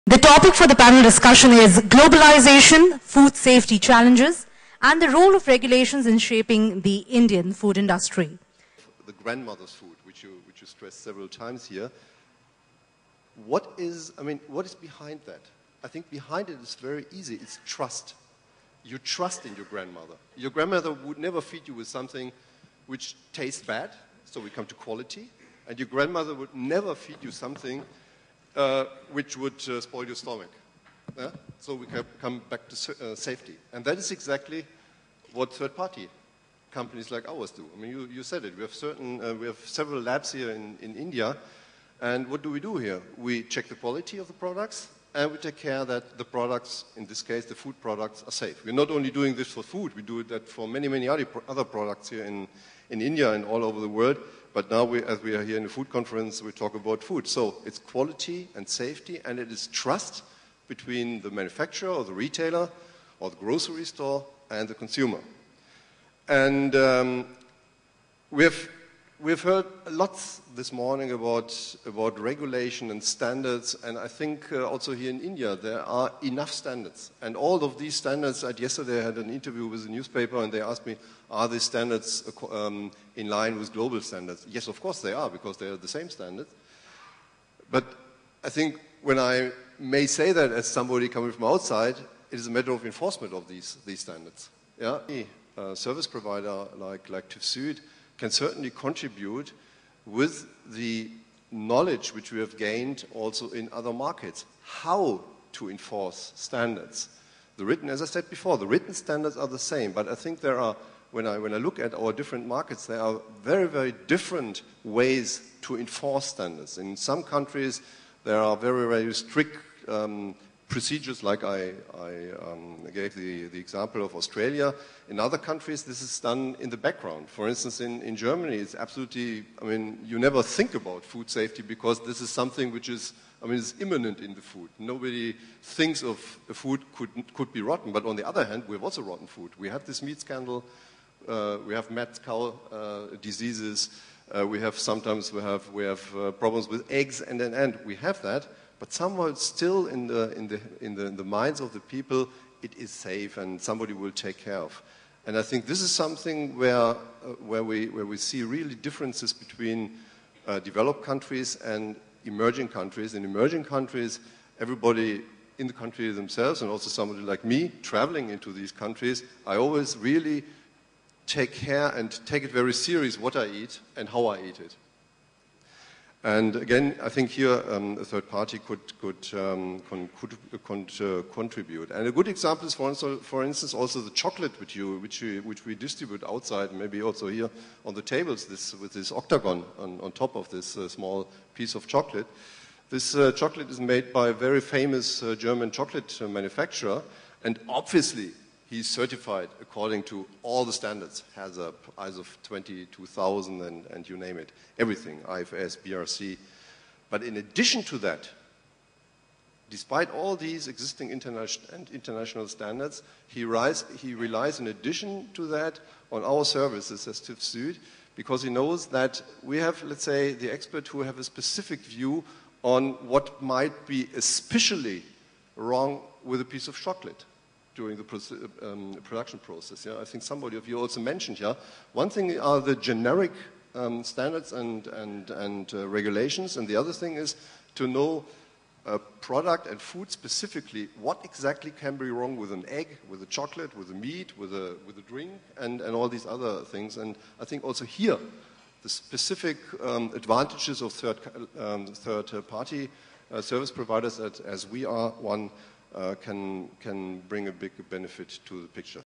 The topic for the panel discussion is globalization, food safety challenges, and the role of regulations in shaping the Indian food industry. The grandmother's food, which you stressed several times here. What is behind that? I think behind it is very easy. It's trust. You trust in your grandmother. Your grandmother would never feed you with something which tastes bad, so we come to quality. And your grandmother would never feed you something which would spoil your stomach. Yeah? So we can come back to safety. And that is exactly what third-party companies like ours do. I mean, you said it. We have several labs here in India. And what do we do here? We check the quality of the products, and we take care that the products, in this case, the food products, are safe. We're not only doing this for food, we do that for many, many other products here in India and all over the world. But now, as we are here in a food conference, we talk about food. So it's quality and safety, and it is trust between the manufacturer or the retailer or the grocery store and the consumer. And we've heard lots this morning about regulation and standards, and I think also here in India there are enough standards. And all of these standards, yesterday I had an interview with a newspaper and they asked me, are these standards in line with global standards? Yes, of course they are, because they are the same standards. But I think when I may say that as somebody coming from outside, it is a matter of enforcement of these standards. Yeah? A service provider like TÜV Süd can certainly contribute with the knowledge which we have gained also in other markets, how to enforce standards. As I said before, the written standards are the same, but I think there are, when I look at our different markets, there are very, very different ways to enforce standards. In some countries, there are very, very strict procedures, like I gave the example of Australia. In other countries, this is done in the background. For instance, in Germany, it's absolutely, you never think about food safety because this is something which is, is imminent in the food. Nobody thinks of a food could be rotten, but on the other hand, we have also rotten food. We have this meat scandal, we have mad cow diseases, we have problems with eggs, and we have that. But somehow it's still in the minds of the people, it is safe and somebody will take care of. And I think this is something where we see really differences between developed countries and emerging countries. In emerging countries, everybody in the country themselves, and also somebody like me traveling into these countries, I always really take care and take it very serious what I eat and how I eat it. And again, I think here a third party could contribute. And a good example is, for instance, also the chocolate which we distribute outside, maybe also here on the tables, with this octagon on top of this small piece of chocolate. This chocolate is made by a very famous German chocolate manufacturer, and obviously he's certified according to all the standards, has a ISO 22000 and you name it, everything, IFS, BRC. But in addition to that, despite all these existing international standards, he relies in addition to that on our services as TÜV Süd, because he knows that we have, let's say, the expert who have a specific view on what might be especially wrong with a piece of chocolate during the production process. Yeah? I think somebody of you also mentioned, one thing are the generic standards and regulations, and the other thing is to know product and food specifically, what exactly can be wrong with an egg, with a chocolate, with a meat, with a drink, and all these other things. And I think also here, the specific advantages of third-party service providers, as we are one, can bring a big benefit to the picture.